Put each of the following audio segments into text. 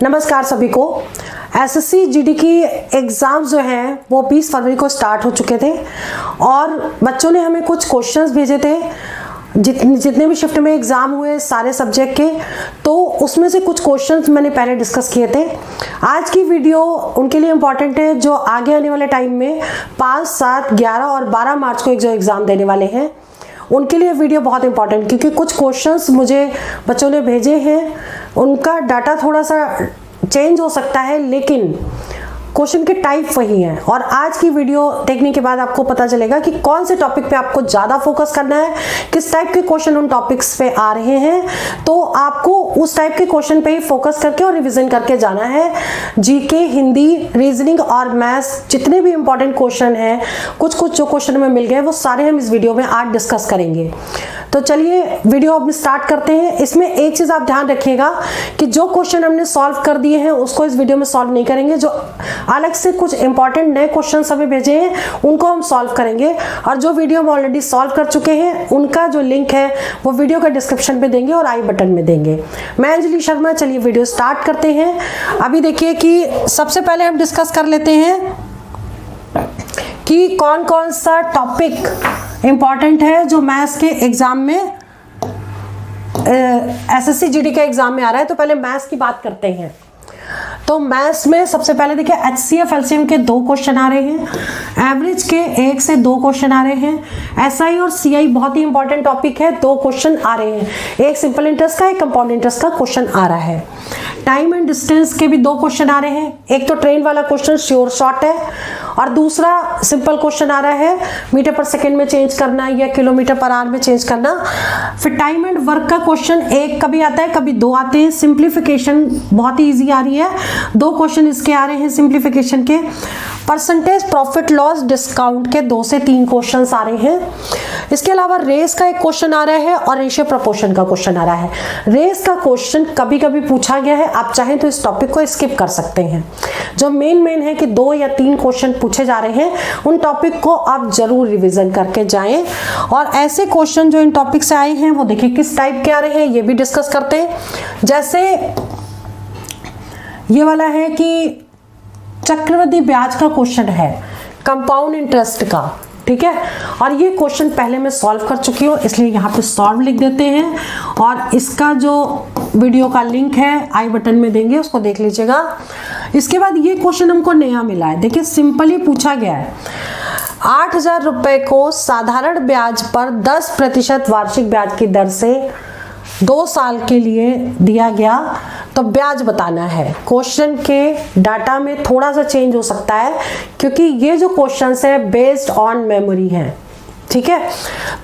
नमस्कार सभी को। एसएससी जीडी की एग्ज़ाम जो हैं वो 20 फरवरी को स्टार्ट हो चुके थे और बच्चों ने हमें कुछ क्वेश्चंस भेजे थे जितने भी शिफ्ट में एग्ज़ाम हुए सारे सब्जेक्ट के, तो उसमें से कुछ क्वेश्चंस मैंने पहले डिस्कस किए थे। आज की वीडियो उनके लिए इम्पॉर्टेंट है जो आगे आने वाले टाइम में 5, 7, 11 और 12 मार्च को एक जो एग्ज़ाम देने वाले हैं उनके लिए वीडियो बहुत इंपॉर्टेंट, क्योंकि कुछ क्वेश्चंस मुझे बच्चों ने भेजे हैं, उनका डाटा थोड़ा सा चेंज हो सकता है लेकिन क्वेश्चन के टाइप वही है। और आज की वीडियो देखने के बाद आपको पता चलेगा कि कौन से टॉपिक पे आपको ज़्यादा फोकस करना है, किस टाइप के क्वेश्चन उन टॉपिक्स पे आ रहे हैं, तो आपको उस टाइप के क्वेश्चन पे ही फोकस करके और रिवीजन करके जाना है। जीके, हिंदी, रीजनिंग और मैथ्स जितने भी इंपॉर्टेंट क्वेश्चन हैं, कुछ जो क्वेश्चन में मिल गए वो सारे हम इस वीडियो में आज डिस्कस करेंगे। तो चलिए वीडियो अब स्टार्ट करते हैं। इसमें एक चीज़ आप ध्यान रखिएगा कि जो क्वेश्चन हमने सॉल्व कर दिए हैं उसको इस वीडियो में सॉल्व नहीं करेंगे। जो अलग से कुछ इंपॉर्टेंट नए क्वेश्चन हमें भेजे हैं उनको हम सॉल्व करेंगे, और जो वीडियो हम ऑलरेडी सॉल्व कर चुके हैं उनका जो लिंक है वो वीडियो का डिस्क्रिप्शन पे देंगे और आई बटन में देंगे। मैं अंजलि शर्मा। चलिए वीडियो स्टार्ट करते हैं। अभी देखिए कि सबसे पहले हम डिस्कस कर लेते हैं कि कौन कौन सा टॉपिक इंपॉर्टेंट है जो मैथ्स के एग्जाम में एसएससी जीडी के एग्जाम में आ रहा है। तो पहले मैथ्स की बात करते हैं। तो मैथ्स में सबसे पहले देखिए एचसीएफ एलसीएम के 2 क्वेश्चन आ रहे हैं, एवरेज के 1 से 2 क्वेश्चन आ रहे हैं, एसआई और सीआई बहुत ही इंपॉर्टेंट टॉपिक है, 2 क्वेश्चन आ रहे हैं, एक सिंपल इंटरेस्ट का, एक कंपाउंड इंटरेस्ट का क्वेश्चन आ रहा है। टाइम एंड डिस्टेंस के भी 2 क्वेश्चन आ रहे हैं, एक तो ट्रेन वाला क्वेश्चन श्योर शॉर्ट है और दूसरा सिंपल क्वेश्चन आ रहा है मीटर पर सेकेंड में चेंज करना या किलोमीटर पर आवर में चेंज करना। फिर टाइम एंड वर्क का क्वेश्चन एक कभी आता है कभी 2 आते हैं। सिंप्लीफिकेशन बहुत ही ईजी आ रही है, 2 क्वेश्चन इसके आ रहे हैं सिंप्लीफिकेशन के। परसेंटेज प्रॉफिट लॉस डिस्काउंट के 2 से 3 क्वेश्चन आ रहे हैं। इसके अलावा रेस का एक क्वेश्चन आ रहा है और रेशियो प्रपोर्शन का क्वेश्चन आ रहा है। रेस का क्वेश्चन कभी कभी पूछा गया है, आप चाहें तो इस टॉपिक को स्किप कर सकते हैं। जो मेन है कि 2 या 3 क्वेश्चन पूछे जा रहे हैं उन टॉपिक को आप जरूर रिवीजन करके जाएं। और ऐसे क्वेश्चन जो इन टॉपिक से आए हैं वो देखिए किस टाइप के आ रहे हैं ये भी डिस्कस करते हैं। जैसे ये वाला है कि चक्रवृद्धि ब्याज का क्वेश्चन है, कंपाउंड इंटरेस्ट का, ठीक है। और ये क्वेश्चन पहले मैं सॉल्व कर चुकी हूँ इसलिए यहाँ पे सॉल्व लिख देते हैं और इसका जो वीडियो का लिंक है आई बटन में देंगे, उसको देख लीजिएगा। इसके बाद ये क्वेश्चन हमको नया मिला है, देखिए सिंपली पूछा गया है 8,000 रुपए को साधारण ब्याज पर 10% वार्षिक ब्याज की दर से 2 साल के लिए दिया गया, तो ब्याज बताना है। क्वेश्चन के डाटा में थोड़ा सा चेंज हो सकता है क्योंकि ये जो क्वेश्चंस है बेस्ड ऑन मेमोरी है, ठीक है।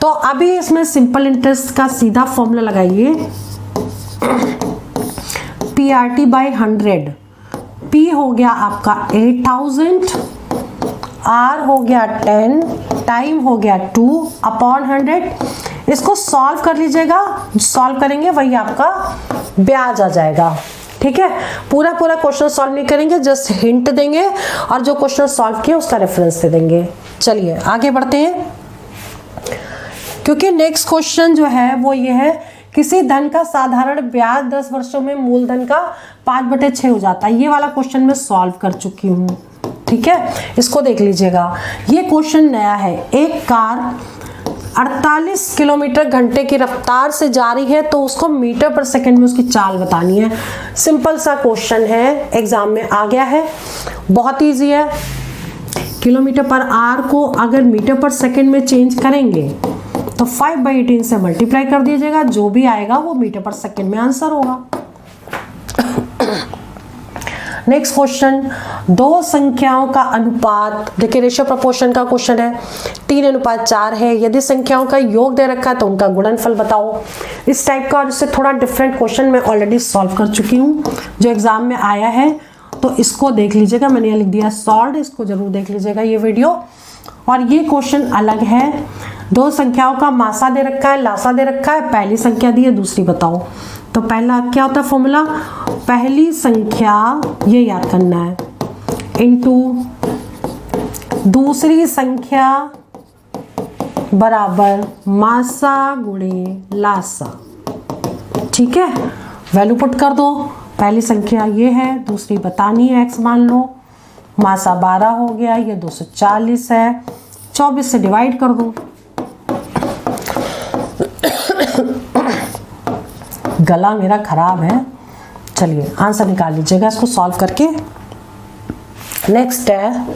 तो अभी इसमें सिंपल इंटरेस्ट का सीधा फॉर्मूला लगाइए, PRT बाई 100, P हो गया आपका 8,000, R हो गया 10, टाइम हो गया 2 अपॉन 100। इसको सॉल्व कर लीजिएगा, सॉल्व करेंगे वही आपका ब्याज आ जाएगा, ठीक है। पूरा क्वेश्चन सॉल्व नहीं करेंगे, जस्ट हिंट देंगे और जो क्वेश्चन सॉल्व किए उसका रेफरेंस दे देंगे। चलिए आगे बढ़ते हैं, क्योंकि नेक्स्ट क्वेश्चन जो है वो ये है किसी धन का साधारण ब्याज 10 वर्षों में मूलधन का 5/6 हो जाता है। ये वाला क्वेश्चन मैं सॉल्व कर चुकी हूँ, ठीक है। इसको देख लीजिएगा, ये क्वेश्चन नया है। एक कार 48 किलोमीटर घंटे की रफ्तार से जा रही है तो उसको मीटर पर सेकंड में उसकी चाल बतानी है। सिंपल सा क्वेश्चन है, एग्जाम में आ गया है, बहुत इजी है। किलोमीटर पर आवर को अगर मीटर पर सेकंड में चेंज करेंगे तो 5/18 से मल्टीप्लाई कर दीजिएगा, जो भी आएगा वो मीटर पर सेकंड में आंसर होगा। नेक्स्ट क्वेश्चन, 2 संख्याओं का अनुपात, देखिए रेशियो प्रपोर्शन का क्वेश्चन है, 3:4 है। यदि संख्याओं का योग दे रखा है तो उनका गुणनफल बताओ। इस टाइप का और इससे थोड़ा डिफरेंट क्वेश्चन मैं ऑलरेडी सॉल्व कर चुकी हूँ जो एग्जाम में आया है, तो इसको देख लीजिएगा। मैंने यहाँ लिख दिया सॉल्व, इसको जरूर देख लीजिएगा ये वीडियो। और ये क्वेश्चन अलग है, 2 संख्याओं का मासा दे रखा है, लासा दे रखा है, पहली संख्या दी है, दूसरी बताओ। तो पहला क्या होता है फॉर्मूला, पहली संख्या ये याद करना है इनटू दूसरी संख्या बराबर मासा गुणे लासा। ठीक है, वैल्यू पुट कर दो। पहली संख्या ये है, दूसरी बतानी है, x मान लो, मासा 12 हो गया, ये 240 है, 24 से डिवाइड कर दो। गला मेरा खराब है, चलिए आंसर निकाल लीजिएगा इसको सॉल्व करके। नेक्स्ट है,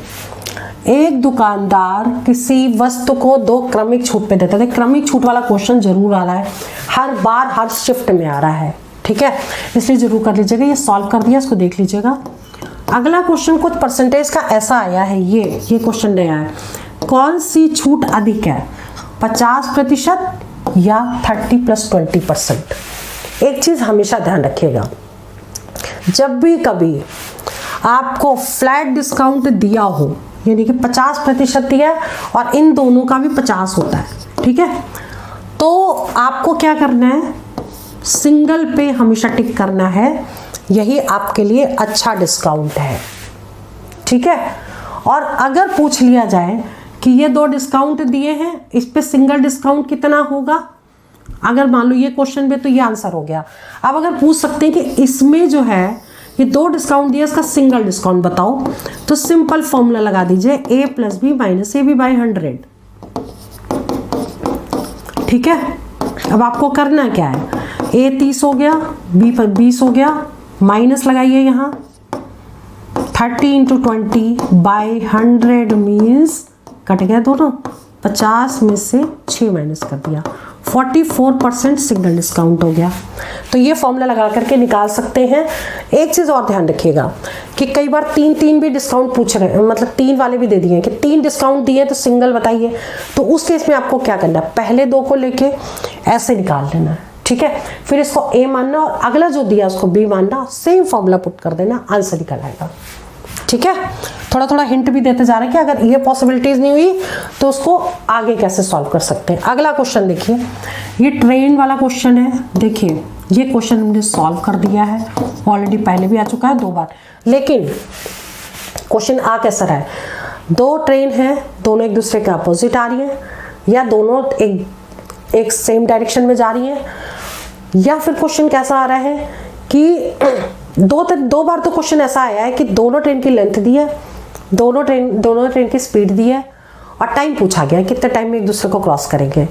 एक दुकानदार किसी वस्तु को 2 क्रमिक छूट पे देता है। क्रमिक छूट वाला क्वेश्चन जरूर आ रहा है, हर बार हर शिफ्ट में आ रहा है, ठीक है, इसलिए जरूर कर लीजिएगा। ये सॉल्व कर दिया, इसको देख लीजिएगा। अगला क्वेश्चन कुछ परसेंटेज का ऐसा आया है, ये क्वेश्चन नया है। कौन सी छूट अधिक है, 50% या 30 + 20%? एक चीज हमेशा ध्यान रखिएगा, जब भी कभी आपको फ्लैट डिस्काउंट दिया हो, यानी कि 50% दिया है और इन दोनों का भी 50 होता है, ठीक है, तो आपको क्या करना है, सिंगल पे हमेशा टिक करना है, यही आपके लिए अच्छा डिस्काउंट है, ठीक है। और अगर पूछ लिया जाए कि ये 2 डिस्काउंट दिए हैं, इस पे सिंगल डिस्काउंट कितना होगा, अगर मान लो ये क्वेश्चन में, तो ये आंसर हो गया। अब अगर पूछ सकते हैं कि इसमें जो है ये 2 डिस्काउंट दिया, इसका सिंगल डिस्काउंट बताओ, तो सिंपल फॉर्मूला लगा दीजिए, a + b - ab/100, ठीक है। अब आपको करना क्या है, a 30 हो गया, b 20 हो गया, माइनस लगाइए यहाँ, 30 × 20/100 मीन्स कट गया दोनों, 50 में से 6 माइनस कर दिया, 44% सिंगल डिस्काउंट हो गया। तो ये फॉर्मूला लगा करके निकाल सकते हैं। एक चीज़ और ध्यान रखिएगा कि कई बार 3 भी डिस्काउंट पूछ रहे हैं, मतलब 3 वाले भी दे दिए कि 3 डिस्काउंट दिए तो सिंगल बताइए, तो उस केस में आपको क्या करना है, पहले 2 को लेके ऐसे निकाल लेना है, ठीक है, फिर इसको a मानना और अगला जो दिया उसको b मानना, सेम फॉर्मूला पुट कर देना, आंसर निकल आएगा, ठीक है। थोड़ा थोड़ा हिंट भी देते जा रहे हैं कि अगर ये पॉसिबिलिटीज नहीं हुई तो उसको आगे कैसे सॉल्व कर सकते हैं। अगला क्वेश्चन देखिए, ये ट्रेन वाला क्वेश्चन है। देखिए ये क्वेश्चन हमने सॉल्व कर दिया है, ऑलरेडी पहले भी आ चुका है 2 बार, लेकिन क्वेश्चन आ कैसा रहा है, 2 ट्रेन है, दोनों एक दूसरे के अपोजिट आ रही है, या दोनों एक सेम डायरेक्शन में जा रही है, या फिर क्वेश्चन कैसा आ रहा है कि 2 बार तो क्वेश्चन ऐसा आया है कि दोनों ट्रेन की लेंथ दी है, दोनों ट्रेन की स्पीड दी है और टाइम पूछा गया है कितने टाइम में एक दूसरे को क्रॉस करेंगे।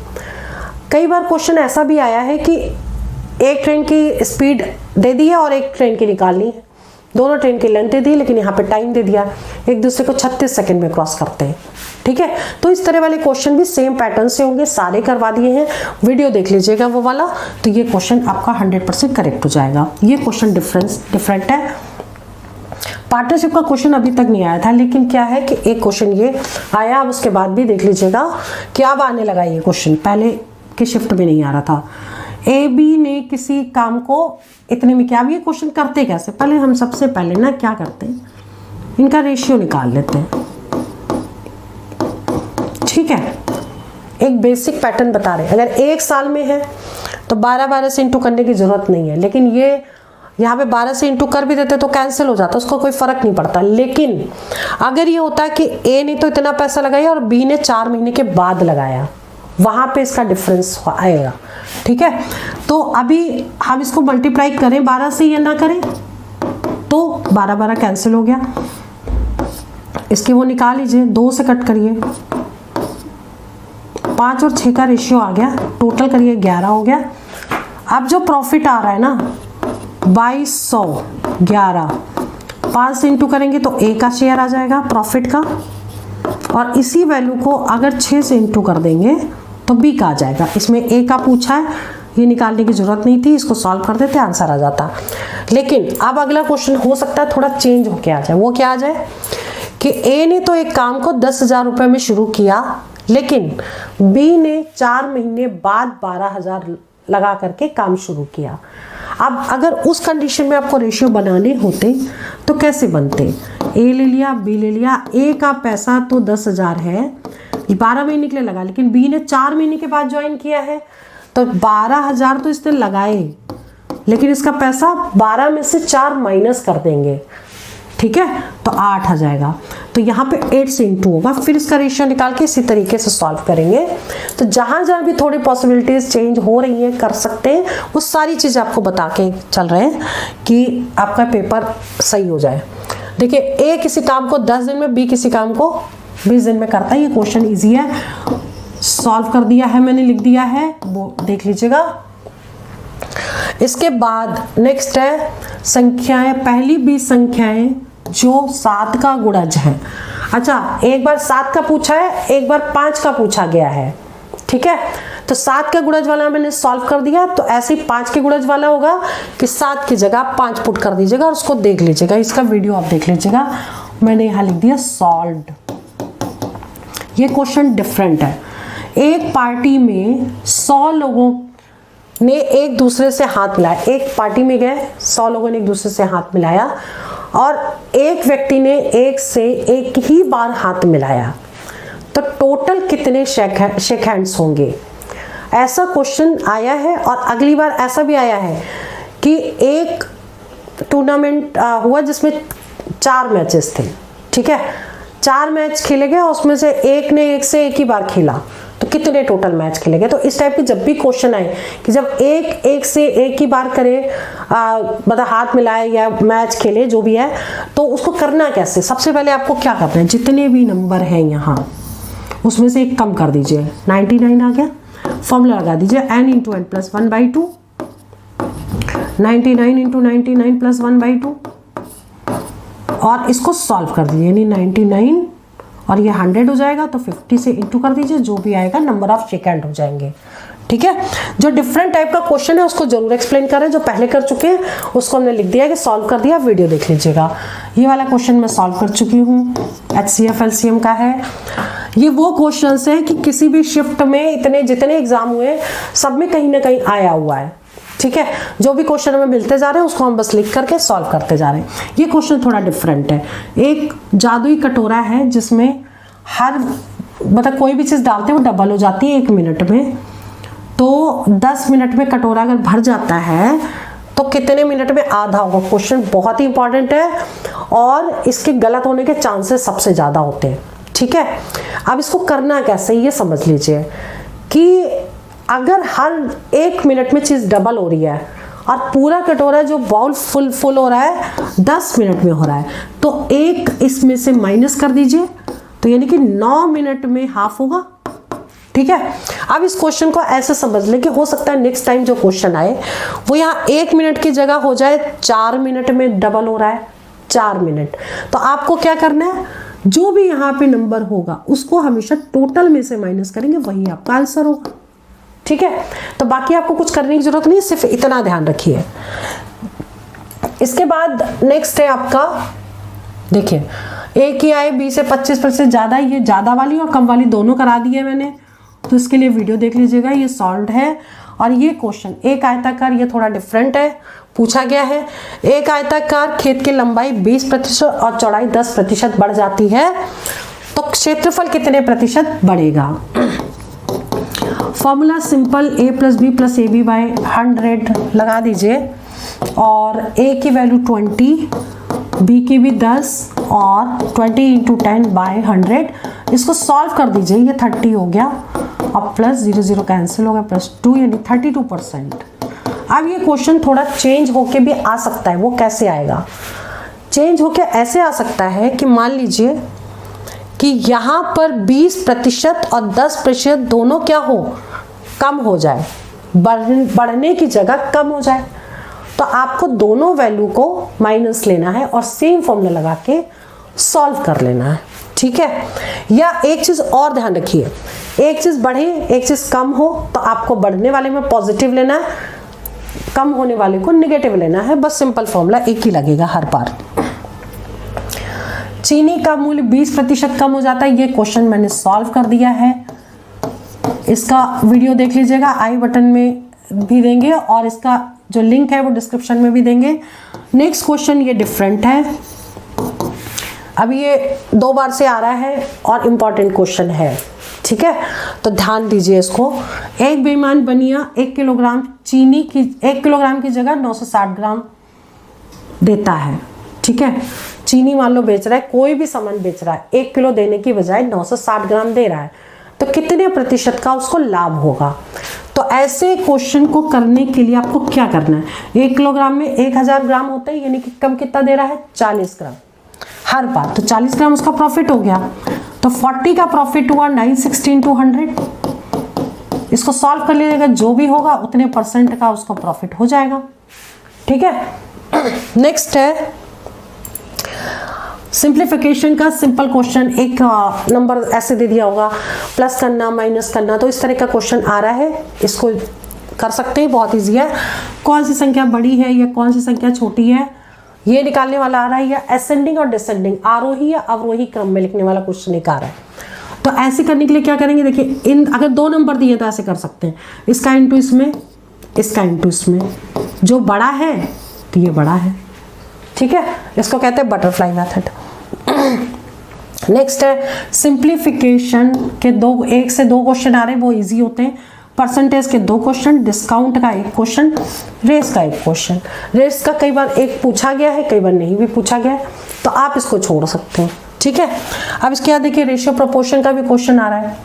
कई बार क्वेश्चन ऐसा भी आया है कि एक ट्रेन की स्पीड दे दी है और एक ट्रेन की निकालनी है, दोनों ट्रेन की लेंथ दे दी, लेकिन यहाँ पे टाइम दे दिया, एक दूसरे को 36 सेकंड में क्रॉस करते हैं, ठीक है। तो इस तरह वाले क्वेश्चन भी सेम पैटर्न से होंगे, सारे करवा दिए हैं, वीडियो देख लीजिएगा वो वाला, तो ये क्वेश्चन आपका 100% करेक्ट हो जाएगा। ये क्वेश्चन डिफरेंट है। पार्टनरशिप का क्वेश्चन अभी तक नहीं आया था, लेकिन क्या है कि एक क्वेश्चन ये आया, अब उसके बाद भी देख लीजिएगा कि अब आने लगा ये क्वेश्चन, पहले की शिफ्ट में नहीं आ रहा था। ए बी ने किसी काम को इतने में किया। अब ये क्वेश्चन करते कैसे, पहले हम सबसे पहले ना क्या करते हैं, इनका रेशियो निकाल लेते हैं, ठीक है। एक बेसिक पैटर्न बता रहे हैं, अगर 1 साल में है तो 12 से इंटू करने की जरूरत नहीं है, लेकिन ये यहाँ पे 12 से इंटू कर भी देते तो कैंसिल हो जाता, उसको कोई फर्क नहीं पड़ता। लेकिन अगर ये होता है कि ए ने तो इतना पैसा लगाया और बी ने 4 महीने के बाद लगाया, वहां पे इसका डिफरेंस आएगा, ठीक है। तो अभी हम इसको मल्टीप्लाई करें 12 से या ना करें, तो 12 कैंसिल हो गया, इसकी वो निकाल लीजिए, 2 से कट करिए, 5 और 6 का रेशियो आ गया, टोटल करिए 11 हो गया। अब जो प्रॉफिट आ रहा है ना 2211, 5 से इंटू करेंगे तो ए का शेयर आ जाएगा प्रॉफिट का, और इसी वैल्यू को अगर 6 से इंटू कर देंगे तो बी का आ जाएगा। इसमें ए का पूछा है, ये निकालने की जरूरत नहीं थी, इसको सॉल्व कर देते आंसर आ जाता। लेकिन अब अगला क्वेश्चन हो सकता है थोड़ा चेंज होके आ जाए। वो क्या आ जाए कि ए ने तो एक काम को 10,000 रुपये में शुरू किया, लेकिन बी ने 4 महीने बाद 12,000 लगा करके काम शुरू किया। अब अगर उस कंडीशन में आपको रेशियो बनाने होते तो कैसे बनते, ए ले लिया, बी ले लिया, ए का पैसा तो 10,000 है, 12 महीने के लिए लगा, लेकिन बी ने 4 महीने के बाद ज्वाइन किया है, तो 12,000 तो इसने लगाए, लेकिन इसका पैसा 12 में से 4 माइनस कर देंगे, ठीक है, तो 8 आ जाएगा। तो यहाँ पे 8 से इंटू होगा, फिर इसका रेशियो निकाल के इसी तरीके से सॉल्व करेंगे। तो जहाँ जहाँ भी थोड़ी पॉसिबिलिटीज चेंज हो रही हैं, कर सकते हैं, वो सारी चीज़ आपको बता के चल रहे हैं कि आपका पेपर सही हो जाए। देखिए, ए किसी काम को 10 दिन में, बी किसी काम को 20 दिन में करता है। ये क्वेश्चन ईजी है, सॉल्व कर दिया है मैंने, लिख दिया है, वो देख लीजिएगा। इसके बाद नेक्स्ट है संख्याएं, पहली 20 संख्याएं जो 7 का गुणज है। अच्छा, एक बार 7 का पूछा है, एक बार 5 का पूछा गया है, ठीक है। तो 7 का गुणज वाला मैंने सॉल्व कर दिया, तो ऐसे ही 5 के गुणज वाला होगा कि 7 की जगह 5 पुट कर दीजिएगा और उसको देख लीजिएगा। इसका वीडियो आप देख लीजिएगा, मैंने यहाँ लिख दिया सॉल्व्ड। ये क्वेश्चन डिफरेंट है। एक पार्टी में 100 लोगों ने एक दूसरे से हाथ मिलाया। एक पार्टी में गए, 100 लोगों ने एक दूसरे से हाथ मिलाया और एक व्यक्ति ने एक से एक ही बार हाथ मिलाया, तो टोटल कितने शेक हैंड्स होंगे? ऐसा क्वेश्चन आया है। और अगली बार ऐसा भी आया है कि एक टूर्नामेंट हुआ जिसमें 4 मैचेस थे, ठीक है। 4 मैच खेले गए, उसमें से एक ने एक से एक ही बार खेला, तो कितने टोटल मैच खेले गए? तो इस टाइप के जब भी क्वेश्चन आए कि जब एक से एक ही बार करे, मतलब हाथ मिलाए या मैच खेले, जो भी है, तो उसको करना कैसे? सबसे पहले आपको क्या करना है, जितने भी नंबर हैं यहाँ उसमें से एक कम कर दीजिए। 99 आ गया, फॉर्मूला लगा दीजिए n into n plus 1/2, 99 into 99 plus 1/2, और इसको सॉल्व कर दीजिए, यानी 99 और ये 100 हो जाएगा, तो 50 से इंटू कर दीजिए, जो भी आएगा नंबर ऑफ शेक हैंड हो जाएंगे, ठीक है। जो डिफरेंट टाइप का क्वेश्चन है उसको जरूर एक्सप्लेन करें, जो पहले कर चुके हैं उसको हमने लिख दिया कि सॉल्व कर दिया, वीडियो देख लीजिएगा। ये वाला क्वेश्चन मैं सॉल्व कर चुकी हूँ, HCF LCM का है। ये वो क्वेश्चंस हैं कि किसी भी शिफ्ट में इतने जितने एग्जाम हुए सब में कहीं ना कहीं आया हुआ है, ठीक है। जो भी क्वेश्चन हमें मिलते जा रहे हैं उसको हम बस लिख करके सॉल्व करते जा रहे हैं। ये क्वेश्चन थोड़ा डिफरेंट है। एक जादुई कटोरा है जिसमें हर मतलब कोई भी चीज़ डालते हैं वो डबल हो जाती है 1 मिनट में, तो 10 मिनट में कटोरा अगर भर जाता है तो कितने मिनट में आधा होगा? क्वेश्चन बहुत ही इंपॉर्टेंट है और इसके गलत होने के चांसेस सबसे ज़्यादा होते हैं, ठीक है। अब इसको करना कैसे ये समझ लीजिए कि अगर हर 1 मिनट में चीज़ डबल हो रही है और पूरा कटोरा जो बाउल फुल हो रहा है 10 मिनट में हो रहा है, तो एक इसमें से माइनस कर दीजिए, तो यानी कि 9 मिनट में हाफ होगा, ठीक है। अब इस क्वेश्चन को ऐसे समझ लें कि हो सकता है नेक्स्ट टाइम जो क्वेश्चन आए वो यहाँ 1 मिनट की जगह हो जाए 4 मिनट में डबल हो रहा है, 4 मिनट। तो आपको क्या करना है, जो भी यहाँ पे नंबर होगा उसको हमेशा टोटल में से माइनस करेंगे, वही आपका आंसर होगा, ठीक है। तो बाकी आपको कुछ करने की जरूरत नहीं, सिर्फ इतना ध्यान रखिए। इसके बाद नेक्स्ट है आपका, देखिए एक ही आए 20 से 25% ज़्यादा, ये ज़्यादा वाली और कम वाली दोनों करा दी है मैंने, तो इसके लिए वीडियो देख लीजिएगा। ये सॉल्व्ड है। और ये क्वेश्चन एक आयताकार, ये थोड़ा डिफरेंट है, पूछा गया है एक आयताकार खेत की लंबाई 20% और चौड़ाई 10% बढ़ जाती है, तो क्षेत्रफल कितने प्रतिशत बढ़ेगा? Formula simple, a + b + ab by 100 लगा दीजिए, और a की वैल्यू 20, b की भी 10 और 20 × 10 बाय 100। इसको सॉल्व कर दीजिए, ये 30 हो गया और प्लस 0 0 कैंसिल हो गया, +2 यानी 32%। अब ये क्वेश्चन थोड़ा चेंज होके भी आ सकता है। वो कैसे आएगा? चेंज होके ऐसे आ सकता है कि मान लीजिए कि यहाँ पर 20% और 10% दोनों क्या हो, कम हो जाए, बढ़ने की जगह कम हो जाए, तो आपको दोनों वैल्यू को माइनस लेना है और सेम फॉर्मूला लगा के सॉल्व कर लेना है, ठीक है। या एक चीज और ध्यान रखिए, एक चीज बढ़े एक चीज कम हो तो आपको बढ़ने वाले में पॉजिटिव लेना है, कम होने वाले को नेगेटिव लेना है, बस सिंपल फॉर्मूला एक ही लगेगा हर बार। चीनी का मूल्य 20% कम हो जाता है, ये क्वेश्चन मैंने सॉल्व कर दिया है। इसका वीडियो देख लीजिएगा, आई बटन में भी देंगे और इसका जो लिंक है वो डिस्क्रिप्शन में भी देंगे। नेक्स्ट क्वेश्चन ये डिफरेंट है, अब ये 2 बार से आ रहा है और इम्पॉर्टेंट क्वेश्चन है, ठीक है, तो ध्यान दीजिए इसको। एक बेईमान बनिया 1 किलोग्राम चीनी की 1 किलोग्राम की जगह 960 ग्राम देता है, ठीक है। चीनी मान लो बेच रहा है, कोई भी सामान बेच रहा है, 1 किलो देने की बजाय 960 ग्राम दे रहा है, तो कितने प्रतिशत का उसको लाभ होगा। तो ऐसे क्वेश्चन को करने के लिए आपको क्या करना है, 1 किलोग्राम में 1000 ग्राम होता है, यानी कि कम कितना दे रहा है, 40 ग्राम हर बार, तो 40 ग्राम उसका प्रॉफिट हो गया। तो 40 का प्रॉफिट हुआ 960 × 100। इसको सॉल्व कर लीजिएगा, जो भी होगा उतने % का उसको प्रॉफिट हो जाएगा। ठीक है। नेक्स्ट है सिंप्लीफिकेशन का सिंपल क्वेश्चन। एक नंबर ऐसे दे दिया होगा, प्लस करना माइनस करना, तो इस तरह का क्वेश्चन आ रहा है, इसको कर सकते हैं, बहुत इजी है। कौन सी संख्या बड़ी है या कौन सी संख्या छोटी है, ये निकालने वाला आ रहा है, या असेंडिंग और डिसेंडिंग, आरोही या अवरोही क्रम में लिखने वाला क्वेश्चन एक आ रहा है। तो ऐसे करने के लिए क्या करेंगे, देखिए इन अगर 2 नंबर दिए तो ऐसे कर सकते हैं, इसका इंटू इसमें, इसका इंटू इसमें, जो बड़ा है तो ये बड़ा है। ठीक है, इसको कहते हैं बटरफ्लाई मेथड। नेक्स्ट है सिंप्लीफिकेशन के 1 से 2 क्वेश्चन आ रहे हैं, वो इजी होते हैं। परसेंटेज के 2 क्वेश्चन, डिस्काउंट का 1 क्वेश्चन, रेस का 1 क्वेश्चन। रेस का कई बार 1 पूछा गया है, कई बार नहीं भी पूछा गया है, तो आप इसको छोड़ सकते हैं। ठीक है, अब इसके बाद देखिए रेशियो प्रोपोर्शन का भी क्वेश्चन आ रहा है।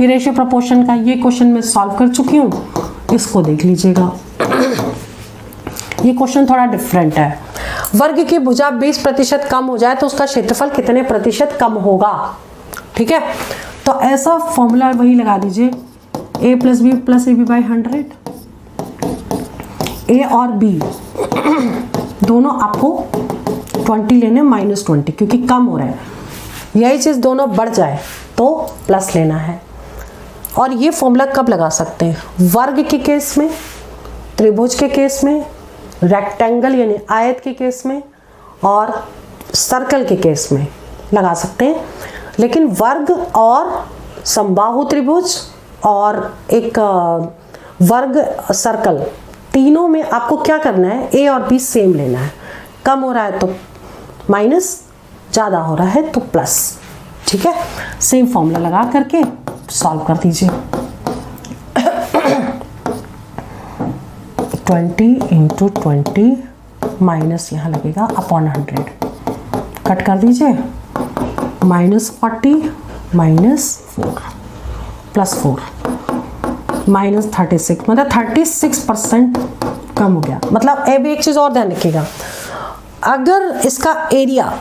ये रेशियो प्रोपोर्शन का ये क्वेश्चन मैं सॉल्व कर चुकी हूँ, इसको देख लीजिएगा। ये क्वेश्चन थोड़ा डिफरेंट है। वर्ग की भुजा 20% कम हो जाए तो उसका क्षेत्रफल कितने % कम होगा। ठीक है, तो ऐसा फॉर्मूला वही लगा दीजिए, a + b + ab/100। a और b दोनों आपको 20 लेने, -20, क्योंकि कम हो रहा है। यही चीज़ दोनों बढ़ जाए तो प्लस लेना है। और ये फॉर्मूला कब लगा सकते हैं, वर्ग के केस में, त्रिभुज के केस में, रेक्टेंगल यानी आयत के केस में, और सर्कल के केस में लगा सकते हैं। लेकिन वर्ग और समबाहु त्रिभुज और एक वर्ग सर्कल, तीनों में आपको क्या करना है, a और b सेम लेना है। कम हो रहा है तो माइनस, ज़्यादा हो रहा है तो प्लस। ठीक है, सेम फॉर्मूला लगा करके सॉल्व कर दीजिए। 20 × 20 माइनस यहाँ लगेगा अपॉन 100, कट कर दीजिए, -40 -4 +4 -36, मतलब 36% कम हो गया। मतलब अभी एक चीज़ और ध्यान रखिएगा, अगर इसका एरिया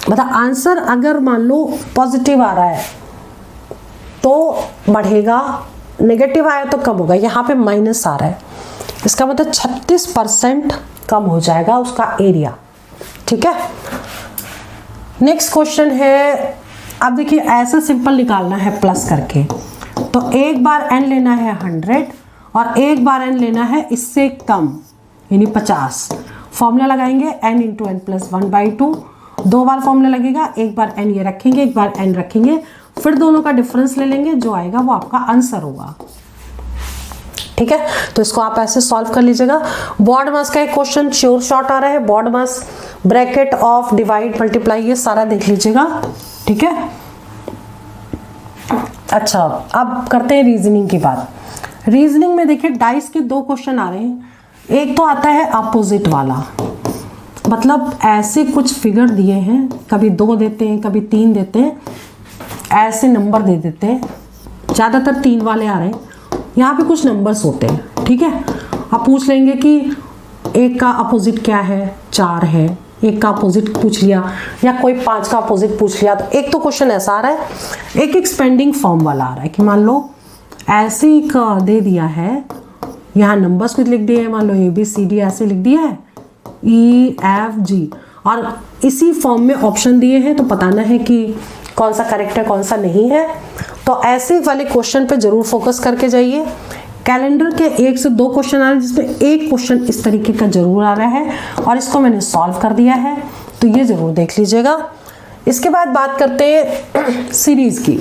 मतलब आंसर अगर मान लो पॉजिटिव आ रहा है तो बढ़ेगा, नेगेटिव आया तो कम होगा। यहाँ पे माइनस आ रहा है, इसका मतलब 36% कम हो जाएगा उसका एरिया। ठीक है, नेक्स्ट क्वेश्चन है। अब देखिए ऐसा सिंपल निकालना है प्लस करके, तो एक बार n लेना है 100 और एक बार n लेना है इससे कम यानी 50। फॉर्मूला लगाएंगे n × n + 1/2, 2 बार फॉर्मूला लगेगा, एक बार n ये रखेंगे, एक बार n रखेंगे, फिर दोनों का डिफरेंस ले लेंगे, जो आएगा वो आपका आंसर होगा। ठीक है, तो इसको आप ऐसे सॉल्व कर लीजिएगा। बॉड मास का एक क्वेश्चन श्योर शॉर्ट आ रहा है, BODMAS bracket of divide multiply, ये सारा देख लीजिएगा। ठीक है, अच्छा अब करते हैं रीजनिंग की बात। रीजनिंग में देखिए डाइस के 2 क्वेश्चन आ रहे हैं। एक तो आता है अपोजिट वाला, मतलब ऐसे कुछ फिगर दिए हैं, कभी 2 देते हैं, कभी 3 देते हैं, ऐसे नंबर दे देते हैं, ज़्यादातर 3 वाले आ रहे हैं। यहाँ पे कुछ नंबर्स होते हैं। ठीक है, आप पूछ लेंगे कि एक का अपोजिट क्या है, 4 है, एक का अपोजिट पूछ लिया, या कोई 5 का अपोजिट पूछ लिया। तो एक तो क्वेश्चन ऐसा आ रहा है, एक एक्सपेंडिंग फॉर्म वाला आ रहा है कि मान लो ऐसे ही दे दिया है, यहाँ नंबर्स कुछ लिख दिए हैं, मान लो ABCD ऐसे लिख दिया है, EFG, और इसी फॉर्म में ऑप्शन दिए हैं, तो बताना है कि कौन सा करेक्ट है कौन सा नहीं है। तो ऐसे वाले क्वेश्चन पे जरूर फोकस करके जाइए। कैलेंडर के 1 से 2 क्वेश्चन आ रहे हैं, जिसमें एक क्वेश्चन इस तरीके का जरूर आ रहा है और इसको मैंने सॉल्व कर दिया है, तो ये जरूर देख लीजिएगा। इसके बाद बात करते हैं सीरीज की।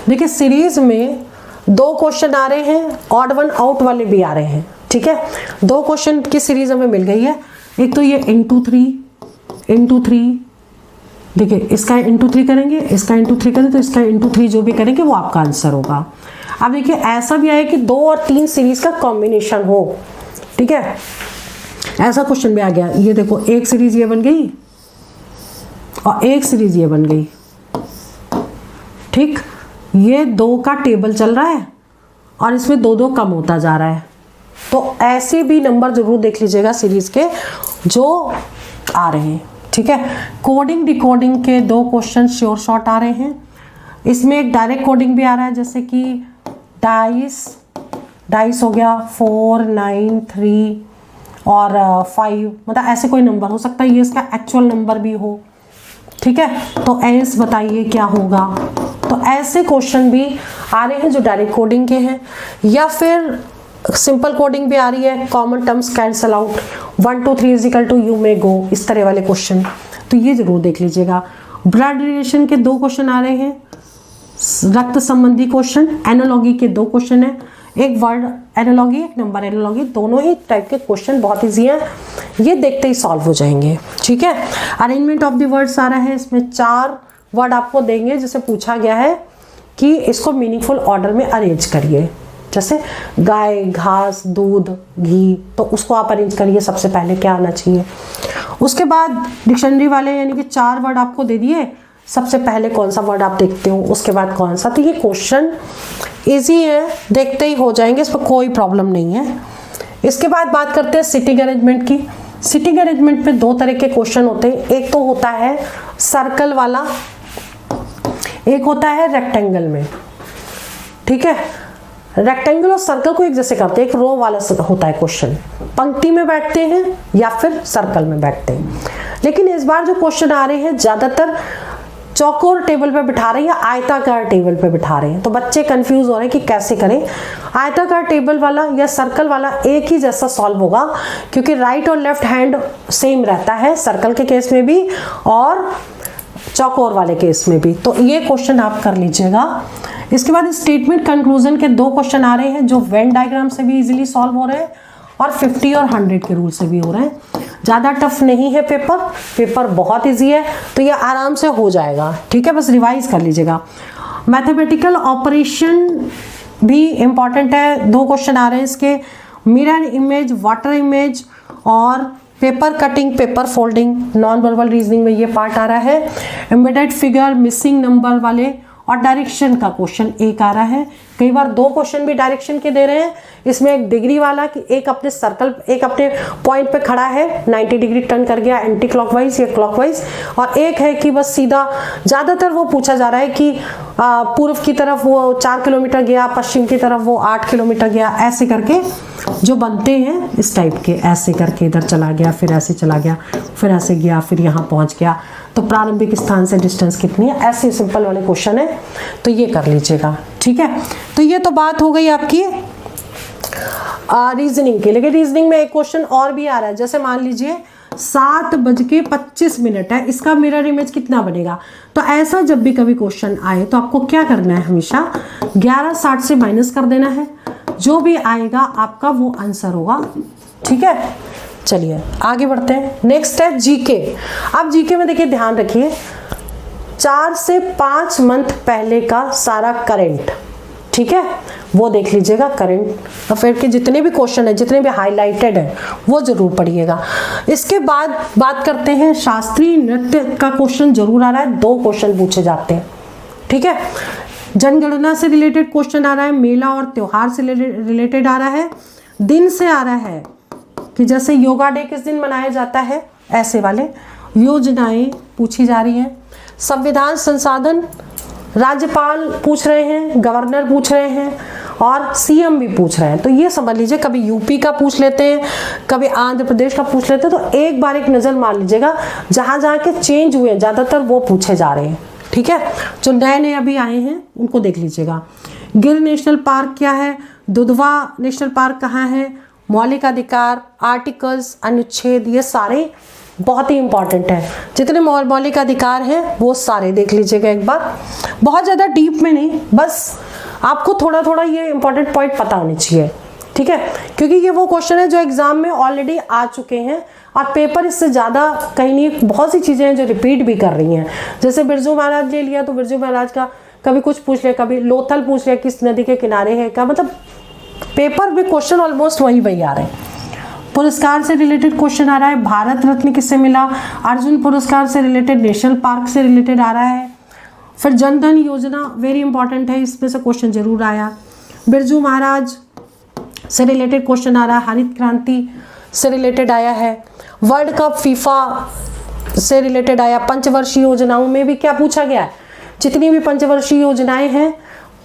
देखिए सीरीज में 2 क्वेश्चन आ रहे हैं, ऑड वन आउट वाले भी आ रहे हैं। ठीक है, 2 क्वेश्चन की सीरीज हमें मिल गई है। एक तो ये इंटू 3, देखिए इसका इंटू 3 करेंगे, इसका इंटू 3 करें, तो इसका इंटू 3 जो भी करेंगे वो आपका आंसर होगा। अब देखिए ऐसा भी आया कि 2 और 3 सीरीज का कॉम्बिनेशन हो। ठीक है, ऐसा क्वेश्चन भी आ गया। ये देखो एक सीरीज ये बन गई, और एक सीरीज ये बन गई। ठीक, ये 2 का टेबल चल रहा है और इसमें 2-2 कम होता जा रहा है। तो ऐसे भी नंबर जरूर देख लीजिएगा सीरीज के जो आ रहे हैं। ठीक है, कोडिंग डिकोडिंग के 2 क्वेश्चन श्योर शॉर्ट आ रहे हैं। इसमें एक डायरेक्ट कोडिंग भी आ रहा है, जैसे कि डाइस हो गया 4, 9, 3 और 5, मतलब ऐसे कोई नंबर हो सकता है, ये इसका एक्चुअल नंबर भी हो। ठीक है, तो एस बताइए क्या होगा। तो ऐसे क्वेश्चन भी आ रहे हैं जो डायरेक्ट कोडिंग के हैं, या फिर सिंपल कोडिंग भी आ रही है, common terms cancel out, 1 2 3 equal to you may go, इस तरह वाले क्वेश्चन। तो ये जरूर देख लीजिएगा। ब्लड रिलेशन के 2 क्वेश्चन आ रहे हैं, रक्त संबंधी क्वेश्चन, एनालॉगी के 2 क्वेश्चन है, एक वर्ड एनालॉगी एक नंबर एनालॉगी, दोनों ही टाइप के क्वेश्चन बहुत ईजी हैं, ये देखते ही सॉल्व हो जाएंगे। ठीक है, अरेंजमेंट ऑफ द वर्ड्स आ रहा है, इसमें 4 वर्ड आपको देंगे जिसे पूछा गया है कि इसको मीनिंगफुल ऑर्डर में अरेंज करिए, जैसे गाय, घास, दूध, घी, तो उसको आप अरेंज करिए, सबसे पहले क्या आना चाहिए। उसके बाद डिक्शनरी वाले यानी कि 4 वर्ड आपको दे दिए, सबसे पहले कौन सा वर्ड आप देखते हो, उसके बाद कौन सा। तो ये क्वेश्चन इजी है, देखते ही हो जाएंगे, इस पर कोई प्रॉब्लम नहीं है। इसके बाद बात करते हैं सिटिंग अरेंजमेंट की। सिटिंग अरेंजमेंट में 2 तरह के क्वेश्चन होते हैं, एक तो होता है सर्कल वाला, एक होता है रेक्टेंगल में। ठीक है, रेक्टेंगल और सर्कल को एक जैसे करते हैं, एक रो वाला होता है क्वेश्चन, पंक्ति में बैठते हैं या फिर सर्कल में बैठते हैं। लेकिन इस बार जो क्वेश्चन आ रहे हैं ज्यादातर चौकोर टेबल पे बिठा रहे हैं या आयताकार टेबल पे बिठा रहे हैं, तो बच्चे कंफ्यूज हो रहे हैं कि कैसे करें। आयताकार टेबल वाला या सर्कल वाला एक ही जैसा सॉल्व होगा, क्योंकि राइट और लेफ्ट हैंड सेम रहता है सर्कल के केस में भी और चौकोर वाले केस में भी। तो ये क्वेश्चन आप कर लीजिएगा। इसके बाद स्टेटमेंट कंक्लूजन के 2 क्वेश्चन आ रहे हैं जो वेन डायग्राम से भी इजीली सॉल्व हो रहे हैं और 50 और 100 के रूल से भी हो रहे हैं। ज़्यादा टफ नहीं है पेपर बहुत इजी है, तो ये आराम से हो जाएगा। ठीक है, बस रिवाइज कर लीजिएगा। मैथमेटिकल ऑपरेशन भी इंपॉर्टेंट है, 2 क्वेश्चन आ रहे हैं इसके, मिरर इमेज, वाटर इमेज और paper cutting, paper folding. Non verbal reasoning में ये पार्ट आ रहा है। एम्बेडेड फिगर, मिसिंग नंबर वाले और डायरेक्शन का क्वेश्चन एक आ रहा है। कई बार 2 क्वेश्चन भी डायरेक्शन के दे रहे हैं, इसमें एक डिग्री वाला कि एक अपने सर्कल, एक अपने पॉइंट पे खड़ा है 90 डिग्री टर्न कर गया एंटी क्लॉकवाइज या क्लॉकवाइज, और एक है कि बस सीधा। ज़्यादातर वो पूछा जा रहा है कि पूर्व की तरफ वो 4 किलोमीटर गया, पश्चिम की तरफ वो 8 किलोमीटर गया, ऐसे करके जो बनते हैं इस टाइप के, ऐसे करके इधर चला गया, फिर ऐसे चला गया, फिर ऐसे गया, फिर यहाँ पहुँच गया, तो प्रारंभिक स्थान से डिस्टेंस कितनी है, ऐसे सिंपल वाले क्वेश्चन है, तो ये कर लीजिएगा। ठीक है, तो ये तो बात हो गई आपकी रीजनिंग की। लेकिन रीजनिंग में एक क्वेश्चन और भी आ रहा है, जैसे मान लीजिए 7:25 है, इसका मिरर इमेज कितना बनेगा। तो ऐसा जब भी कभी क्वेश्चन आए तो आपको क्या करना है, हमेशा 11:60 से माइनस कर देना है, जो भी आएगा आपका वो आंसर होगा। ठीक है, चलिए आगे बढ़ते हैं। नेक्स्ट है जीके। अब जीके में देखिए, ध्यान रखिए, 4 से 5 मंथ पहले का सारा करंट, ठीक है, वो देख लीजिएगा करंट अफेयर के जितने भी क्वेश्चन है, जितने भी हाईलाइटेड है, वो जरूर पढ़िएगा। इसके बाद बात करते हैं शास्त्रीय नृत्य का क्वेश्चन जरूर आ रहा है, 2 क्वेश्चन पूछे जाते हैं। ठीक है, जनगणना से रिलेटेड क्वेश्चन आ रहा है, मेला और त्योहार से रिलेटेड आ रहा है, दिन से आ रहा है कि जैसे योगा डे किस दिन मनाया जाता है, ऐसे वाले योजनाएं पूछी जा रही हैं। संविधान संसाधन राज्यपाल पूछ रहे हैं, गवर्नर पूछ रहे हैं और सीएम भी पूछ रहे हैं, तो ये समझ लीजिए, कभी यूपी का पूछ लेते हैं, कभी आंध्र प्रदेश का पूछ लेते हैं, तो एक बार एक नज़र मार लीजिएगा, जहाँ जहाँ के चेंज हुए हैं ज़्यादातर वो पूछे जा रहे हैं। ठीक है, जो नए नए अभी आए हैं उनको देख लीजिएगा। गिर नेशनल पार्क क्या है, दुधवा नेशनल पार्क कहाँ है, मौलिक अधिकार, आर्टिकल्स, अनुच्छेद, ये सारे बहुत ही इंपॉर्टेंट है। जितने मौलिक अधिकार हैं वो सारे देख लीजिएगा एक बार, बहुत ज़्यादा डीप में नहीं, बस आपको थोड़ा थोड़ा ये इंपॉर्टेंट पॉइंट पता होनी चाहिए। ठीक है, क्योंकि ये वो क्वेश्चन है जो एग्जाम में ऑलरेडी आ चुके हैं और पेपर इससे ज़्यादा कहीं नहीं, बहुत सी चीज़ें हैं जो रिपीट भी कर रही हैं। जैसे बिरजू महाराज ले लिया, तो बिरजू महाराज का कभी कुछ पूछ लिया, कभी लोथल पूछ लिया किस नदी के किनारे है, का मतलब पेपर में क्वेश्चन ऑलमोस्ट वही आ रहे हैं। पुरस्कार से रिलेटेड क्वेश्चन आ रहा है। भारत रत्न किससे मिला? अर्जुन पुरस्कार से रिलेटेड, नेशनल पार्क से रिलेटेड आ रहा है। फिर जनधन योजना वेरी इंपॉर्टेंट है, इसमें से क्वेश्चन जरूर आया। बिरजू महाराज से रिलेटेड क्वेश्चन आ रहा है। हरित क्रांति से रिलेटेड आया है। वर्ल्ड कप फीफा से रिलेटेड आया। पंचवर्षीय योजनाओं में भी क्या पूछा गया है? जितनी भी पंचवर्षीय योजनाएं हैं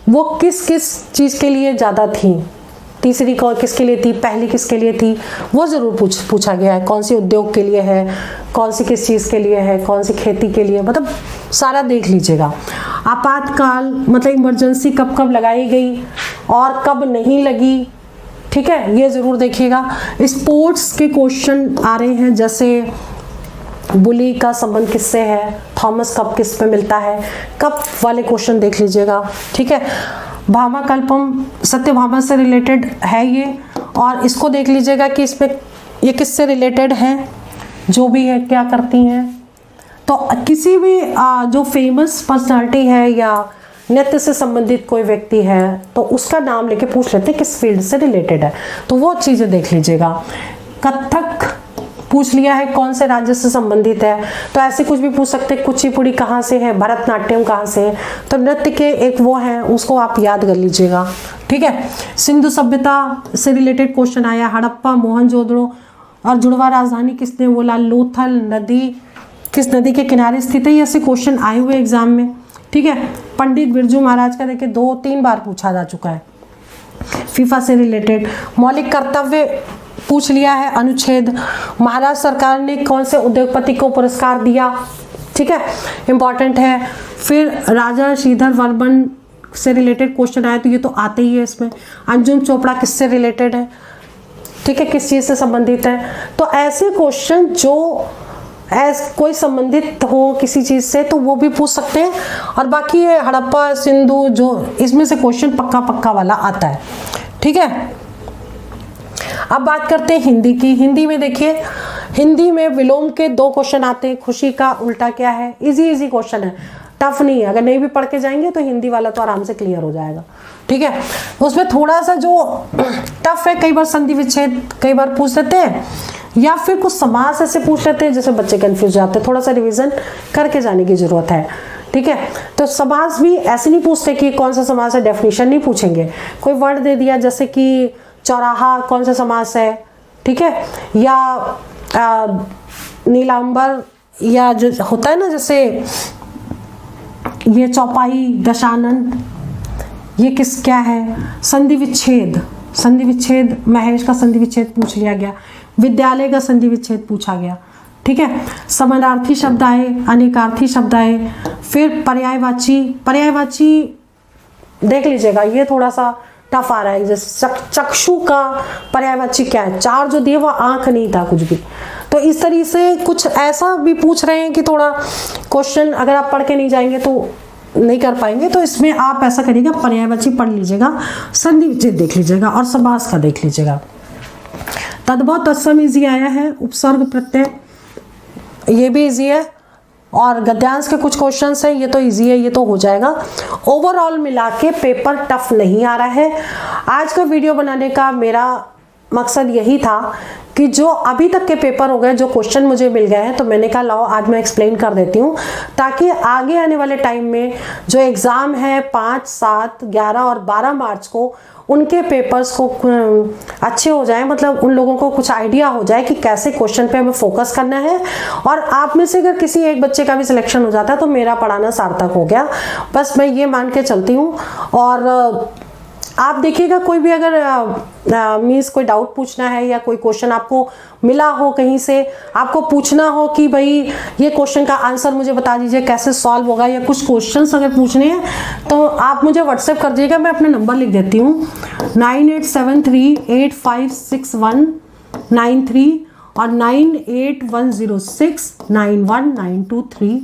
वो किस किस चीज़ के लिए ज़्यादा थी, तीसरी किसके लिए थी, पहली किसके लिए थी, वो ज़रूर पूछा गया है। कौन सी उद्योग के लिए है, कौन सी किस चीज़ के लिए है, कौन सी खेती के लिए, मतलब सारा देख लीजिएगा। आपातकाल मतलब इमरजेंसी कब कब लगाई गई और कब नहीं लगी, ठीक है, ये ज़रूर देखिएगा। स्पोर्ट्स के क्वेश्चन आ रहे हैं, जैसे बुली का संबंध किससे है, थॉमस कप किस पे मिलता है, कप वाले क्वेश्चन देख लीजिएगा, ठीक है। भामाकल्पम सत्यभामा से रिलेटेड है ये, और इसको देख लीजिएगा कि इसमें ये किससे रिलेटेड है, जो भी है क्या करती हैं। तो किसी भी जो फेमस पर्सनालिटी है या नृत्य से संबंधित कोई व्यक्ति है तो उसका नाम लेके पूछ लेते हैं किस फील्ड से रिलेटेड है, तो वो चीज़ें देख लीजिएगा। कथक पूछ लिया है कौन से राज्य से संबंधित है, तो ऐसे कुछ भी पूछ सकते हैं। कुचिपुड़ी कहाँ से है, भरतनाट्यम कहाँ से है, तो नृत्य के एक वो हैं, उसको आप याद कर लीजिएगा, ठीक है। सिंधु सभ्यता से रिलेटेड क्वेश्चन आया। हड़प्पा, मोहनजोदड़ो और जुड़वा राजधानी किसने बोला? लोथल नदी किस नदी के किनारे स्थित है? ये ऐसे क्वेश्चन आए हुए एग्जाम में, ठीक है। पंडित बिरजू महाराज का देखिए 2-3 बार पूछा जा चुका है। फीफा से रिलेटेड मौलिक कर्तव्य पूछ लिया है। अनुच्छेद, महाराष्ट्र सरकार ने कौन से उद्योगपति को पुरस्कार दिया, ठीक है, इंपॉर्टेंट है। फिर राजा श्रीधर वर्मन से रिलेटेड क्वेश्चन आया, तो ये तो आते ही है इसमें। अंजुम चोपड़ा किससे रिलेटेड है, ठीक है, किस चीज़ से संबंधित है। तो ऐसे क्वेश्चन जो कोई संबंधित हो किसी चीज़ से तो वो भी पूछ सकते हैं। और बाकी ये हड़प्पा, सिंधु, जो इसमें से क्वेश्चन पक्का वाला आता है, ठीक है। अब बात करते हैं हिंदी की। हिंदी में देखिए, हिंदी में विलोम के 2 क्वेश्चन आते हैं। खुशी का उल्टा क्या है? इजी क्वेश्चन है, टफ नहीं है। अगर नहीं भी पढ़ के जाएंगे तो हिंदी वाला तो आराम से क्लियर हो जाएगा, ठीक है। उसमें थोड़ा सा जो टफ है, कई बार संधि विच्छेद कई बार पूछ लेते हैं, या फिर कुछ समास ऐसे पूछ लेते हैं जैसे बच्चे कंफ्यूज जाते हैं। थोड़ा सा रिवीजन करके जाने की जरूरत है, ठीक है। तो समास भी ऐसे नहीं पूछते कि कौन सा समास है, डेफिनेशन नहीं पूछेंगे। कोई वर्ड दे दिया जैसे कि चौराहा कौन सा समास है, ठीक है, या नीलांबर, या जो होता है ना जैसे ये चौपाई, दशानन, ये क्या है। संधि विच्छेद महेश का संधि विच्छेद पूछ लिया गया। विद्यालय का संधि विच्छेद पूछा गया, ठीक है। समानार्थी शब्द आए, अनेकार्थी शब्द आए। फिर पर्यायवाची देख लीजिएगा, ये थोड़ा सा टफ आ रहा है। जैसे चक्षु का पर्यायवाची क्या है? 4 जो दिए वो आंख नहीं था कुछ भी। तो इस तरीके से कुछ ऐसा भी पूछ रहे हैं कि थोड़ा क्वेश्चन अगर आप पढ़ के नहीं जाएंगे तो नहीं कर पाएंगे। तो इसमें आप ऐसा करिएगा, पर्यायवाची पढ़ लीजिएगा, संधि विच्छेद देख लीजिएगा और समास का देख लीजिएगा। तद्भव तत्सम इजी आया है। उपसर्ग प्रत्यय ये भी इजी है, और गद्यांश के कुछ क्वेश्चंस हैं, ये तो इजी है, ये तो हो जाएगा। ओवरऑल मिला के पेपर टफ नहीं आ रहा है। आज का वीडियो बनाने का मेरा मकसद यही था कि जो अभी तक के पेपर हो गए, जो क्वेश्चन मुझे मिल गए हैं, तो मैंने कहा लाओ आज मैं एक्सप्लेन कर देती हूँ, ताकि आगे आने वाले टाइम में जो एग्ज़ाम है 5, 7, 11 और 12 मार्च को, उनके पेपर्स को अच्छे हो जाए, मतलब उन लोगों को कुछ आइडिया हो जाए कि कैसे क्वेश्चन पे हमें फोकस करना है। और आप में से अगर किसी एक बच्चे का भी सिलेक्शन हो जाता है तो मेरा पढ़ाना सार्थक हो गया, बस मैं ये मान के चलती हूँ। और आप देखिएगा, कोई भी अगर मीन्स कोई डाउट पूछना है या कोई क्वेश्चन आपको मिला हो कहीं से, आपको पूछना हो कि भाई ये क्वेश्चन का आंसर मुझे बता दीजिए कैसे सॉल्व होगा, या कुछ क्वेश्चंस अगर पूछने हैं तो आप मुझे व्हाट्सएप कर दीजिएगा। मैं अपना नंबर लिख देती हूँ 9873856193 और 9810691923।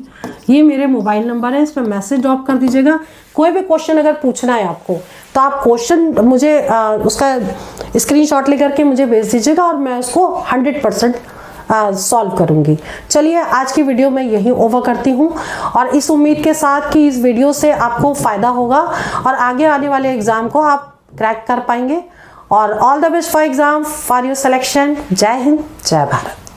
ये मेरे मोबाइल नंबर है, इस पर मैसेज ड्रॉप कर दीजिएगा। कोई भी क्वेश्चन अगर पूछना है आपको तो आप क्वेश्चन मुझे उसका स्क्रीनशॉट लेकर के मुझे भेज दीजिएगा और मैं उसको 100% सॉल्व करूंगी। चलिए आज की वीडियो मैं यहीं ओवर करती हूँ, और इस उम्मीद के साथ कि इस वीडियो से आपको फ़ायदा होगा और आगे आने वाले एग्ज़ाम को आप क्रैक कर पाएंगे। और all the best for exam for your selection. जय हिंद, जय भारत।